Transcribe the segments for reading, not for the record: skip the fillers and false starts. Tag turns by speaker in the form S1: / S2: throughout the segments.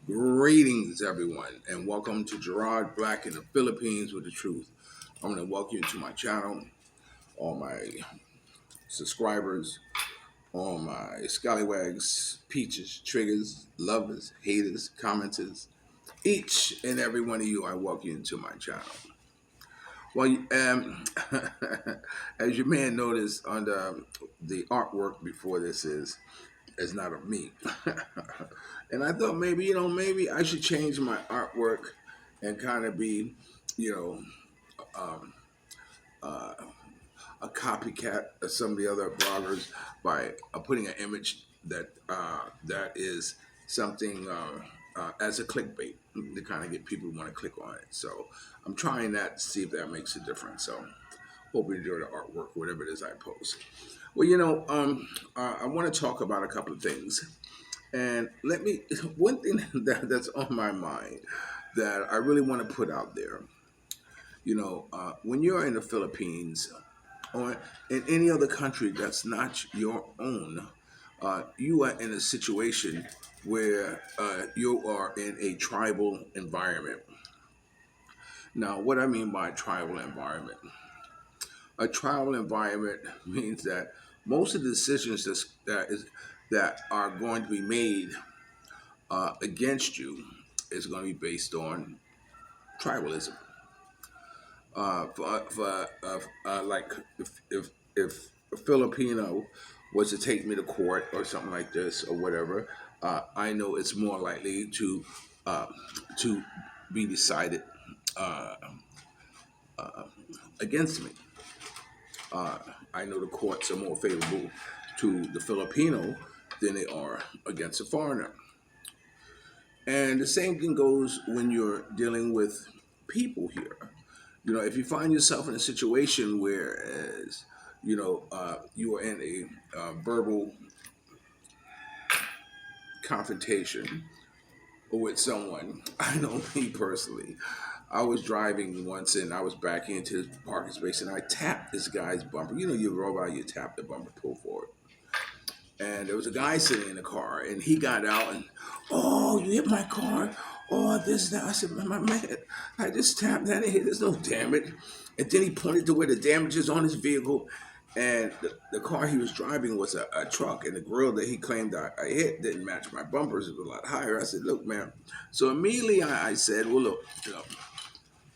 S1: Greetings, everyone, and welcome to Gerard Black in the Philippines with the Truth. I'm going to welcome you to my channel, all my subscribers, all my scallywags, peaches, triggers, lovers, haters, commenters. Each and every one of you, I welcome you to my channel. Well, as you may have noticed on the artwork before this is not of me. And I thought maybe I should change my artwork and kind of be, you know, um, uh, a copycat of some of the other bloggers by putting an image that is something as a clickbait to kind of get people to want to click on it. So I'm trying that to see if that makes a difference. So hope you enjoy the artwork, whatever it is I post. Well, I want to talk about a couple of things. And one thing that's on my mind that I really want to put out there, when you're in the Philippines or in any other country that's not your own, you are in a situation where you are in a tribal environment. Now, what I mean by tribal environment, a tribal environment means that most of the decisions that are going to be made against you is going to be based on tribalism. Like if a Filipino was to take me to court or something like this or whatever, I know it's more likely uh, to be decided uh, uh, against me. Uh, I know the courts are more favorable to the Filipino than they are against a foreigner. And the same thing goes when you're dealing with people here. If you find yourself in a situation where, as you are in a verbal confrontation with someone, I know me personally. I was driving once and I was backing into the parking space and I tapped this guy's bumper. You roll out, you tap the bumper, pull forward. And there was a guy sitting in the car, and he got out and, oh, you hit my car. Oh, this, that. I said, my man, I just tapped that in here. There's no damage. And then he pointed to where the damage is on his vehicle. And the car he was driving was a truck, and the grill that he claimed I hit didn't match my bumpers. It was a lot higher. I said, look, man. So immediately I said, well, look,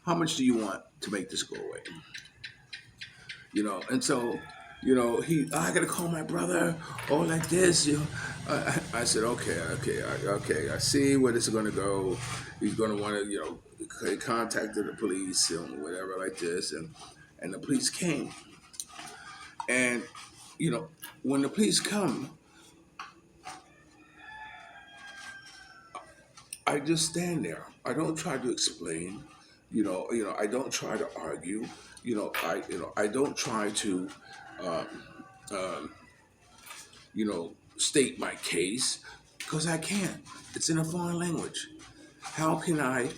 S1: how much do you want to make this go away? And so I gotta call my brother or like this. I said, okay, I see where this is gonna go. He's gonna want to, he contacted the police and whatever like this, and the police came, and when the police come, I just stand there. I don't try to explain. I don't try to argue. I don't try to. Um, um, state my case because I can't. It's in a foreign language. How can I,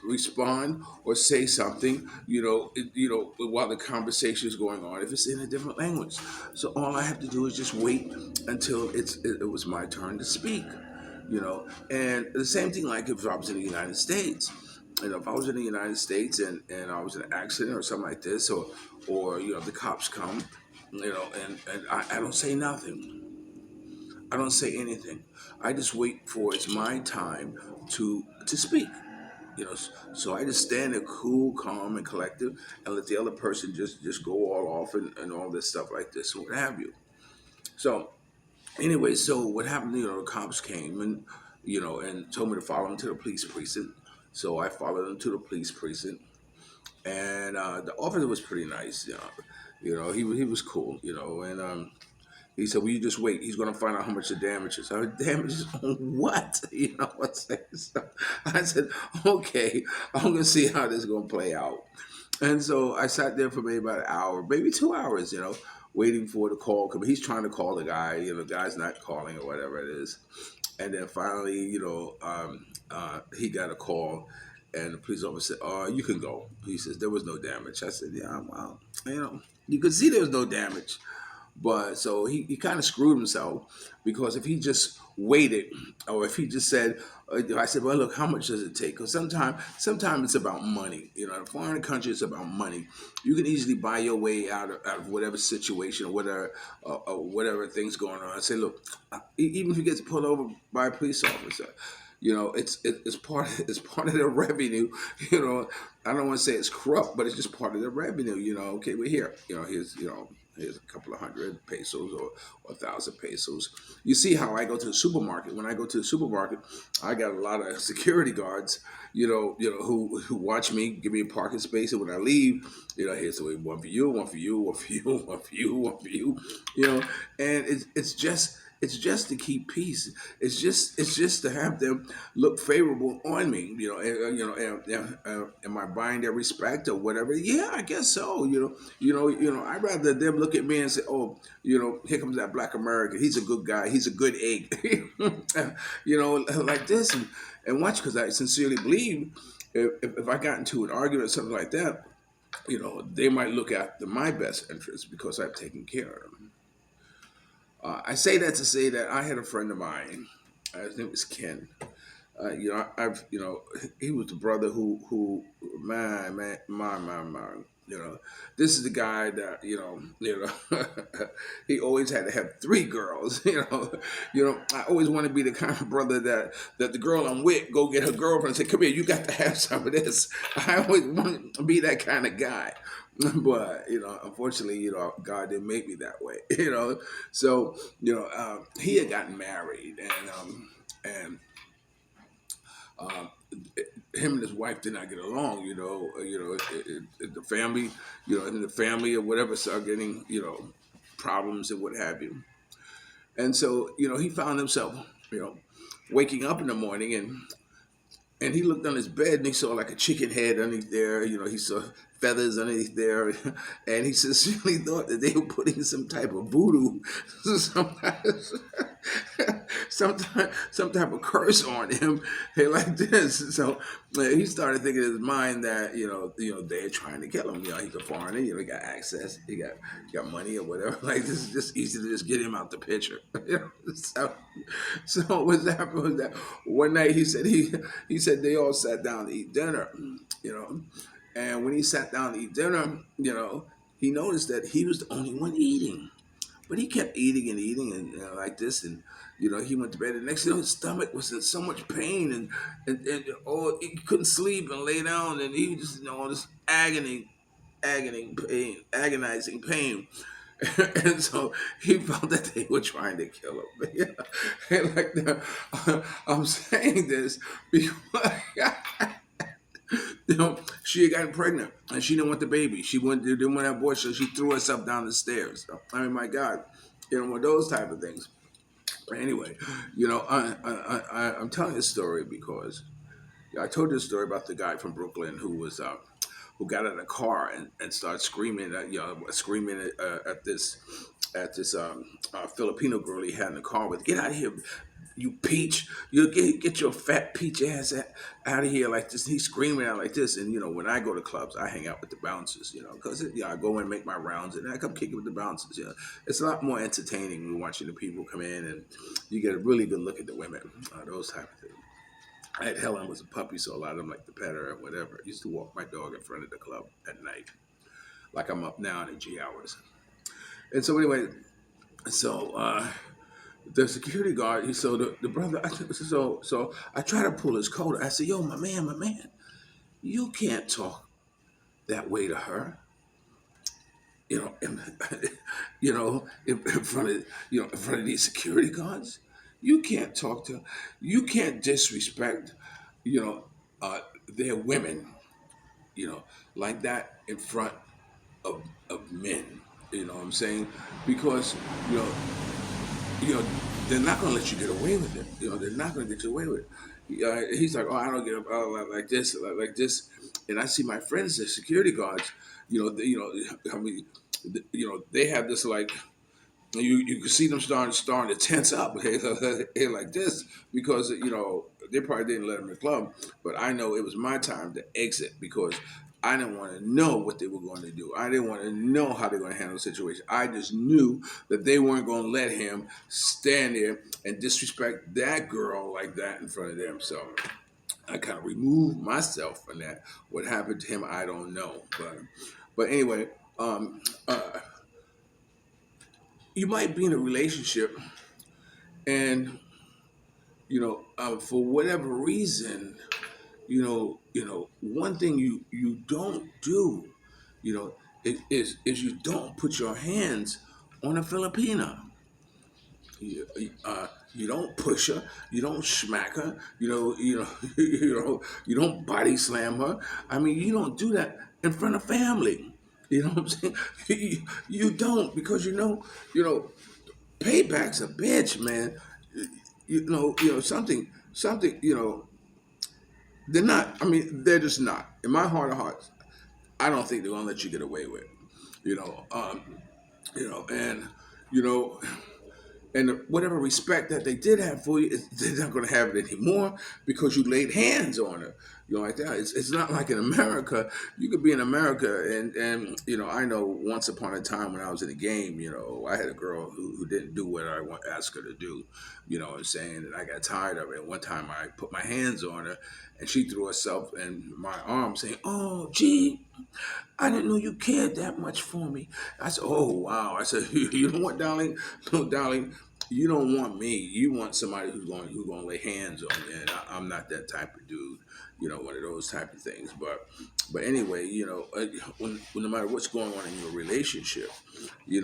S1: respond or say something, while the conversation is going on if it's in a different language? So all I have to do is just wait until it was my turn to speak, And the same thing like if I was in the United States. If I was in the United States and I was in an accident or something like this, or the cops come, and I don't say nothing. I don't say anything. I just wait for it's my time to speak. So I just stand there cool, calm, and collective, and let the other person just go all off and all this stuff like this, and what have you. So anyway, so what happened? The cops came and told me to follow them to the police precinct. So I followed them to the police precinct, and the officer was pretty nice. He was cool. And he said, "Well, you just wait. He's going to find out how much the damage is." I said, "Damages on what?" What I'm saying? So I said, "Okay, I'm going to see how this is going to play out." And so I sat there for maybe about an hour, maybe 2 hours, waiting for the call. Because he's trying to call the guy. The guy's not calling or whatever it is. And then finally, he got a call. And the police officer said, "Oh, you can go." He says, "There was no damage." I said, "Yeah, well, you could see there was no damage." But so he kind of screwed himself because if he just waited, or if he just said, I said, well, look, how much does it take? Because sometimes it's about money. In a foreign country, it's about money. You can easily buy your way out of whatever situation or whatever things going on. I say, look, even if he gets pulled over by a police officer, it's part of the revenue. You know, I don't want to say it's corrupt, but it's just part of the revenue. Okay, we're here. Here's a couple of hundred pesos or 1,000 pesos. You see how I go to the supermarket. When I go to the supermarket, I got a lot of security guards. Who watch me, give me a parking space, and when I leave, here's the way, one for you, one for you, one for you, one for you, one for you. You know, and it's just to keep peace. It's just to have them look favorable on me. Am I buying their respect or whatever? Yeah, I guess so. I'd rather them look at me and say, "Oh, here comes that black American. He's a good guy. He's a good egg." Like this, and watch, because I sincerely believe if I got into an argument or something like that, they might look after my best interest because I've taken care of them. I say that to say that I had a friend of mine. His name was Ken. I've he was the brother who man. This is the guy that he always had to have three girls. I always want to be the kind of brother that the girl I'm with go get her girlfriend and say, "Come here, you got to have some of this." I always want to be that kind of guy. But unfortunately, God didn't make me that way. So he had gotten married, and um, him and his wife did not get along. The family, in the family or whatever, started getting problems and what have you. And so he found himself waking up in the morning, and he looked on his bed and he saw like a chicken head underneath there. He saw feathers underneath there, and he sincerely thought that they were putting some type of voodoo, some, some type of curse on him, hey, like this. So he started thinking in his mind that they're trying to kill him. He's a foreigner. He got access, he got money or whatever. Like, this is just easy to just get him out the picture. So what happened was that one night he said they all sat down to eat dinner. You know, and when he sat down to eat dinner, he noticed that he was the only one eating. But he kept eating and eating and like this, and he went to bed. And next thing his stomach was in so much pain, and he couldn't sleep and lay down, and he was just this agony pain, agonizing pain. And so he felt that they were trying to kill him. Yeah. And like I'm saying this because she had gotten pregnant and she didn't want the baby. Didn't want that boy, so she threw herself down the stairs. So, I mean, my God, with those type of things. But anyway, I'm telling this story because I told this story about the guy from Brooklyn who got in a car and started screaming at this Filipino girl he had in the car with, "Get out of here, you peach! You get your fat peach ass out of here!" Like this. He's screaming out like this. And when I go to clubs, I hang out with the bouncers. Because I go and make my rounds, and I come kick it with the bouncers. It's a lot more entertaining when watching the people come in, and you get a really good look at the women. Those type of things. I had Helen was a puppy, so a lot of them like to pet her or whatever. I used to walk my dog in front of the club at night, like I'm up now in the G hours. And so anyway, so the security guard, so the brother, so I try to pull his coat. I said, "Yo, my man, you can't talk that way to her." And, in front of these security guards, you can't talk to, you can't disrespect, you know, uh, their women, you know, like that in front of men. You know what I'm saying? Because you know, you know, they're not going to let you get away with it. They're not going to get you away with it. He's like, "Oh, I don't get up like this, like this," and I see my friends, the security guards. I mean, they have this like you can see them starting to tense up like this because they probably didn't let him in the club, but I know it was my time to exit because I didn't want to know what they were going to do. I didn't want to know how they're going to handle the situation. I just knew that they weren't going to let him stand there and disrespect that girl like that in front of them. So I kind of removed myself from that. What happened to him, I don't know. But anyway, um, uh, you might be in a relationship and for whatever reason, one thing you don't do, you know, is you don't put your hands on a Filipina. You, you don't push her, you don't smack her, you don't body slam her. I mean, you don't do that in front of family. You know what I'm saying? You don't because you know, payback's a bitch, man. Something. They're not. I mean, they're just not. In my heart of hearts, I don't think they're gonna let you get away with. It. You know, um, and you know, and whatever respect that they did have for you, they're not going to have it anymore because you laid hands on her. Like that. It's not like in America. You could be in America, and I know once upon a time when I was in the game, I had a girl who didn't do what asked her to do. You know what I'm saying? And I got tired of it. One time I put my hands on her, and she threw herself in my arms, saying, "Oh, gee, I didn't know you cared that much for me." I said, "Oh, wow." I said, "You know what, darling? No, darling, you don't want me. You want somebody who's going to lay hands on me, and I'm not that type of dude. One of those type of things." But anyway, when no matter what's going on in your relationship, you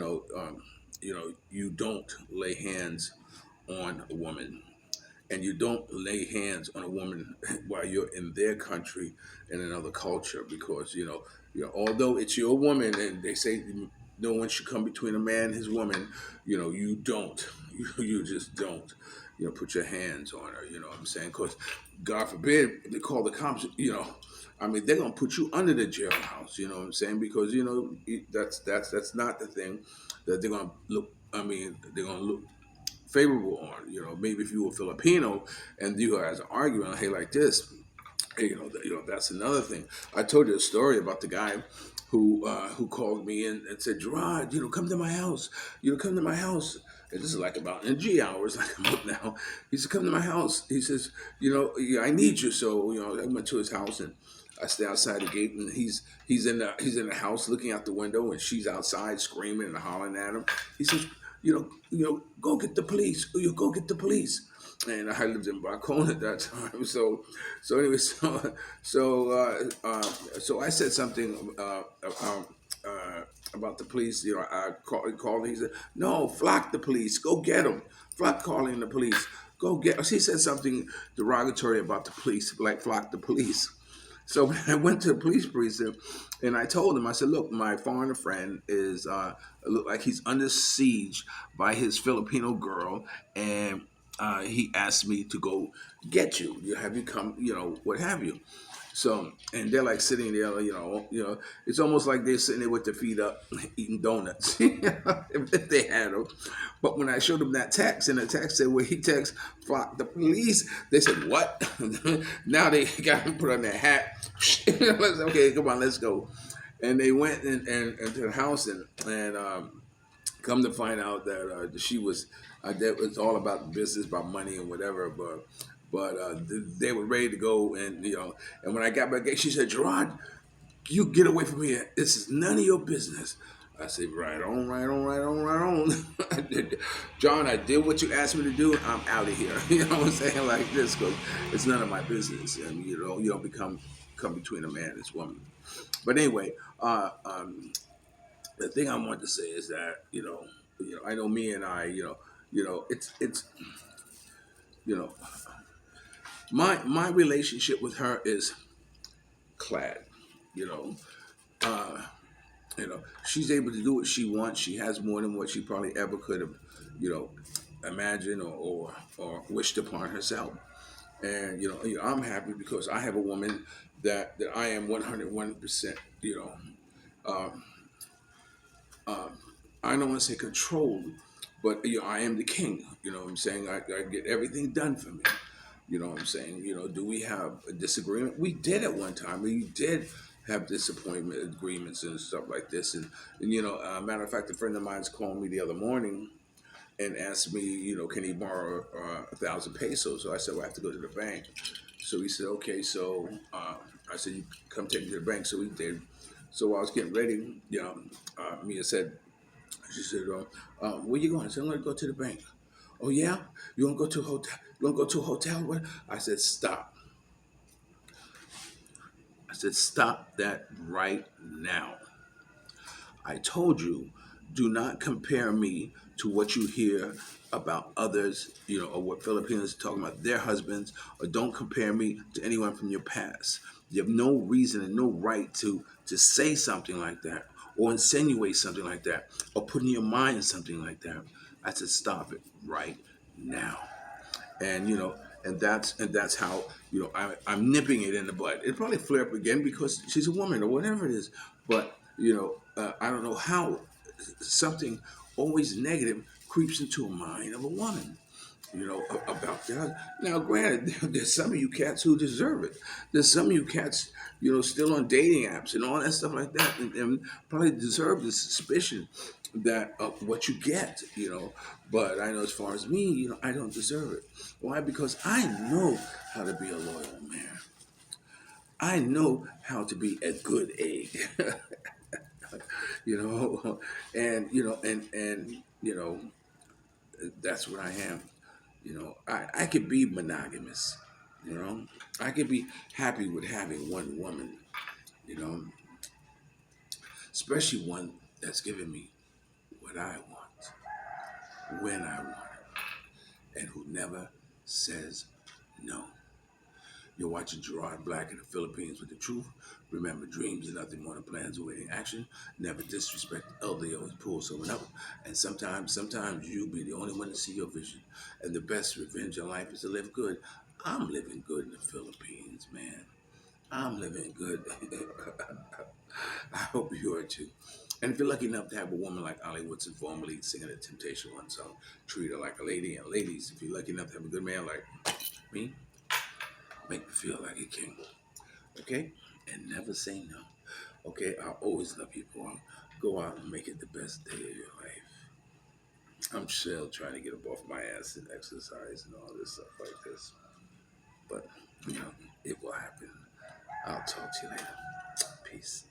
S1: don't lay hands on a woman, and you don't lay hands on a woman while you're in their country in another culture because although it's your woman and they say no one should come between a man and his woman, you don't. You just don't put your hands on her. You know what I'm saying? Because God forbid if they call the cops, I mean, they're gonna put you under the jailhouse. You know what I'm saying? Because that's not the thing that they're gonna look. I mean, they're gonna look favorable on. Maybe if you were Filipino and you guys are arguing, hey, like this, hey, that's another thing. I told you a story about the guy who called me and said, Gerard, come to my house. Come to my house. And this is like about in G hours, like about now. He said, come to my house. He says, yeah, I need you. So, I went to his house and I stay outside the gate, and he's in the house looking out the window, and she's outside screaming and hollering at him. He says, go get the police. You go get the police. And I lived in Barcone at that time. So anyway, so I said something about the police. I called. He said, "No, flock the police. Go get them. Flock calling the police. Go get." He said something derogatory about the police, like flock the police. So when I went to the police precinct, and I told him, I said, "Look, my foreigner friend is look like he's under siege by his Filipino girl, and he asked me to go get you. Have you come? What have you?" So, and they're like sitting there, it's almost like they're sitting there with their feet up, eating donuts, if they had them. But when I showed them that text, and the text said, "Where he text flock the police," they said, "What?" Now they got to put on their hat. Okay, come on, let's go. And they went and to the house and come to find out that she was that was all about business, about money and whatever. But they were ready to go, and when I got back, she said, "Gerard, you get away from here. This is none of your business." I said, "Right on, right on, right on, right on." John, I did what you asked me to do. I'm out of here. You know what I'm saying? Like this, because it's none of my business, and you don't come between a man and his woman. But anyway, the thing I want to say is that I know me and I, it's you know my relationship with her is clad. You know, uh, she's able to do what she wants. She has more than what she probably ever could have, you know, imagined or wished upon herself. And I'm happy because I have a woman that I am 101%. Um, um, I don't want to say controlled, but I am the king. You know what I'm saying? I get everything done for me. You know what I'm saying? Do we have a disagreement? We did at one time. We did have disappointment agreements and stuff like this. And matter of fact, a friend of mine's called me the other morning and asked me, can he borrow 1,000 pesos? So I said, well, I have to go to the bank. So he said, okay. So I said, you come take me to the bank. So he did. So while I was getting ready, Mia said, she said, where you going? I said, I'm going to go to the bank. Oh, yeah? You want to go to a hotel? You want to go to a hotel? What? I said, stop. I said, stop that right now. I told you, do not compare me to what you hear about others, or what Filipinos are talking about their husbands, or don't compare me to anyone from your past. You have no reason and no right to say something like that, or insinuate something like that, or put in your mind something like that. I said, stop it right now. And that's how I'm nipping it in the bud. It'll probably flare up again because she's a woman or whatever it is. But I don't know how something always negative creeps into a mind of a woman. About that. Now, granted, there's some of you cats who deserve it. There's some of you cats, still on dating apps and all that stuff like that, and probably deserve the suspicion that of what you get. But I know as far as me, I don't deserve it. Why? Because I know how to be a loyal man. I know how to be a good egg. you know, and that's what I am. I could be monogamous. You know, I could be happy with having one woman. You know, especially one that's giving me what I want, when I want it, and who never says no. You're watching Gerard Black in the Philippines with the truth. Remember, dreams are nothing more than plans awaiting action. Never disrespect the elderly, always pull someone up. And sometimes you be the only one to see your vision. And the best revenge in life is to live good. I'm living good in the Philippines, man. I'm living good. I hope you are too. And if you're lucky enough to have a woman like Ollie Woodson, formerly singing the Temptation One song, treat her like a lady. And ladies, if you're lucky enough to have a good man like me, make me feel like a king. Okay? And never say no. Okay? I'll always love you, boy. Go out and make it the best day of your life. I'm still trying to get up off my ass and exercise and all this stuff like this. But, it will happen. I'll talk to you later. Peace.